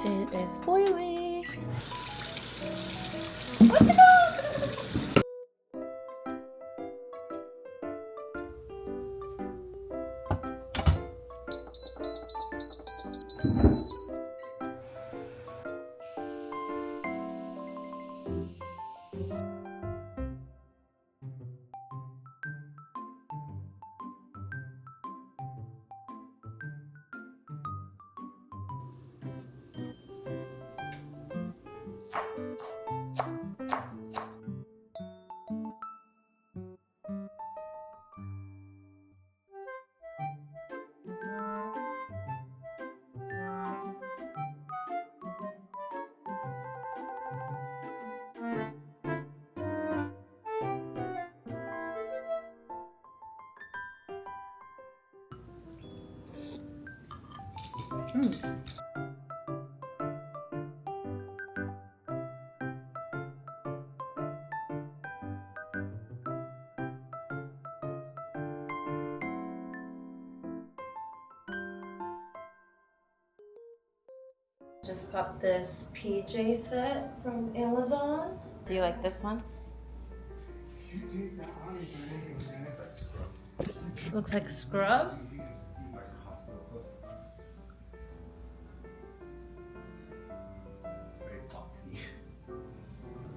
It is boiling. Just got this PJ set from Amazon. Do you like this one? Looks like scrubs.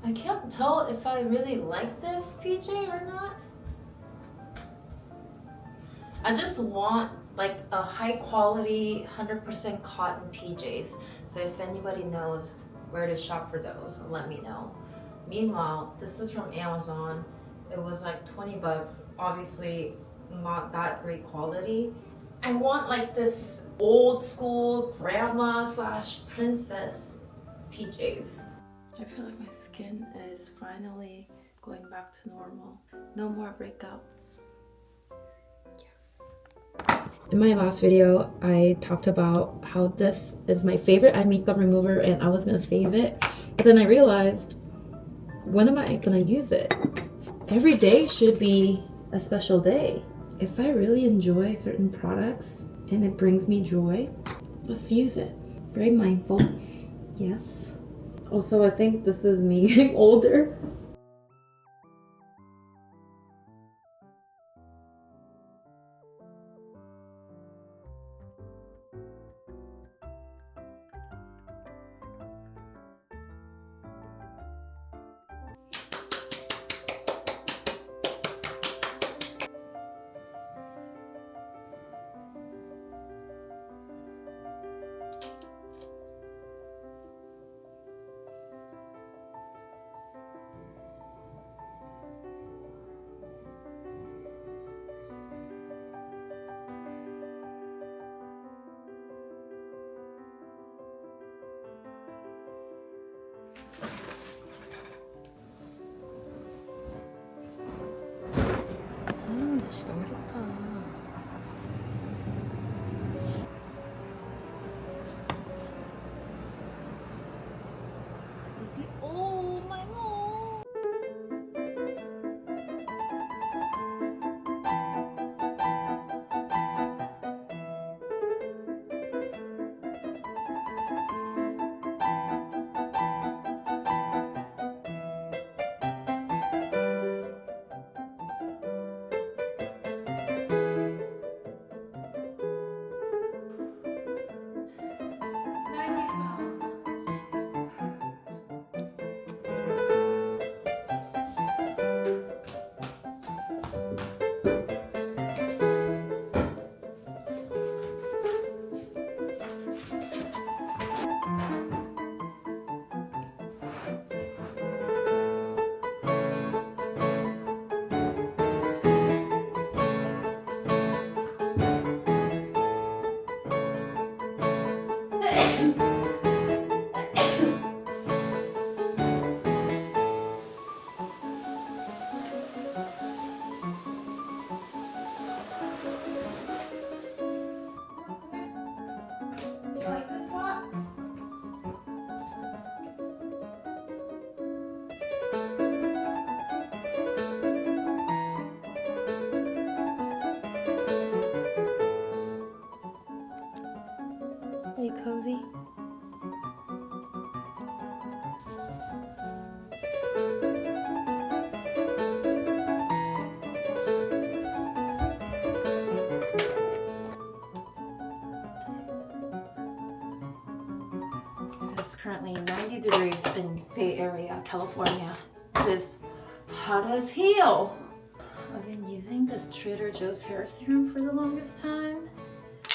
I can't tell if I really like this PJ or not. I just want like a high quality 100% cotton PJs. So if anybody knows where to shop for those, let me know. Meanwhile, this is from Amazon. It was like 20 bucks. Obviously not that great quality. I want like this old school grandma slash princess PJs. I feel like my skin is finally going back to normal. No more breakouts. Yes. In my last video, I talked about how this is my favorite eye makeup remover and I was gonna save it. But then I realized, when am I gonna use it? Every day should be a special day. If I really enjoy certain products and it brings me joy, let's use it. Very mindful, yes. Also, I think this is me getting older. 날씨 너무 좋다. Oh my god. Do you like this one? Are you cozy? currently 90 degrees in Bay Area, California. It is hot as hell. I've been using this Trader Joe's hair serum for the longest time.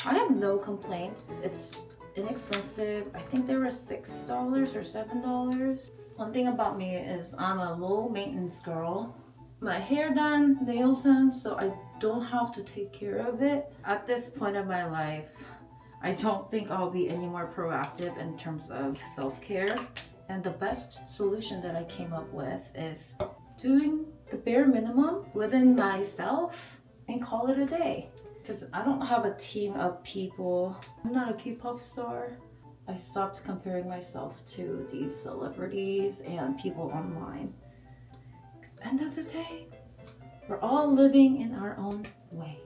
I have no complaints. It's inexpensive. I think they were $6 or $7. One thing about me is I'm a low maintenance girl. My hair done, nails done, so I don't have to take care of it. At this point of my life, I don't think I'll be any more proactive in terms of self-care. And the best solution that I came up with is doing the bare minimum within myself and call it a day. Because I don't have a team of people. I'm not a K-pop star. I stopped comparing myself to these celebrities and people online. Because end of the day, we're all living in our own way.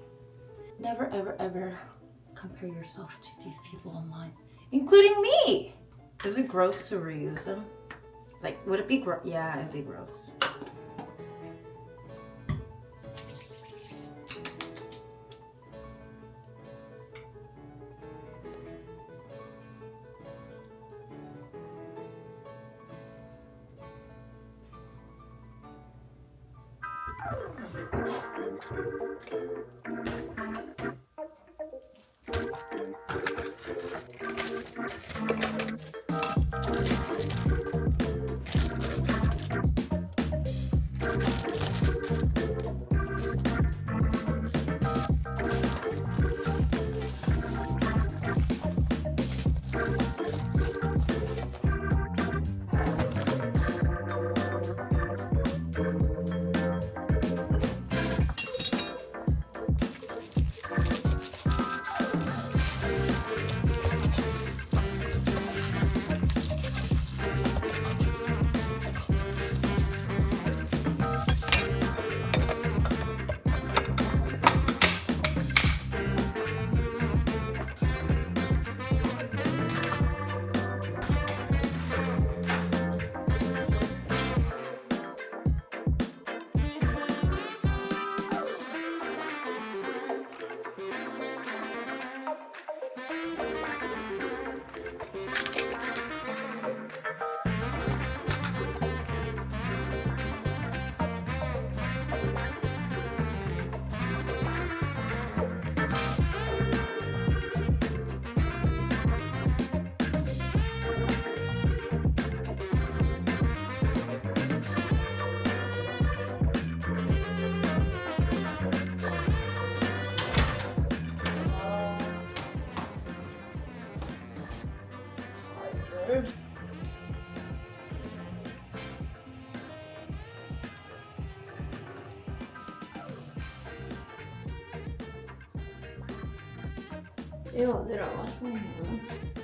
Never, ever, ever compare yourself to these people online, including me. Is it gross to reuse them? Like, would it be gross? Yeah, it'd be gross. 이거 어디라고 하시는 거예요?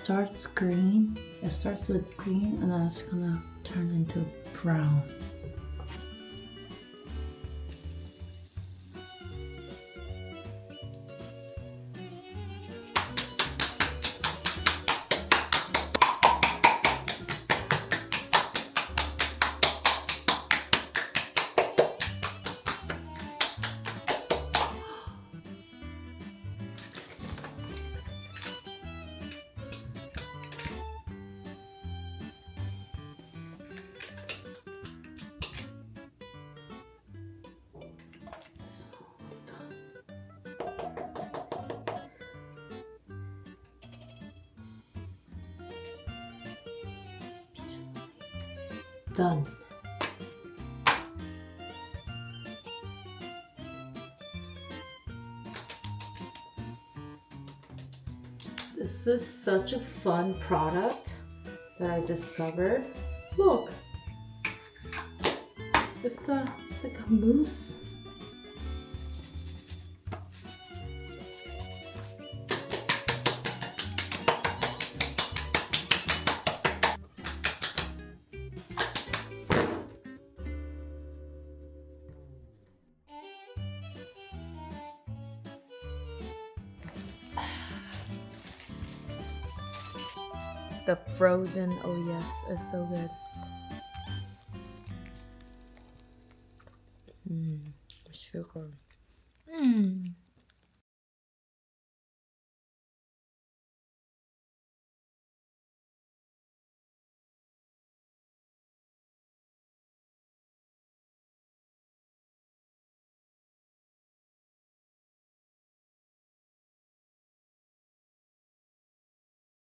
Starts green. It starts with green and then it's gonna turn into brown. Done. This is such a fun product that I discovered. Look, it's like a mousse. The frozen, oh yes, it's so good. Sugar.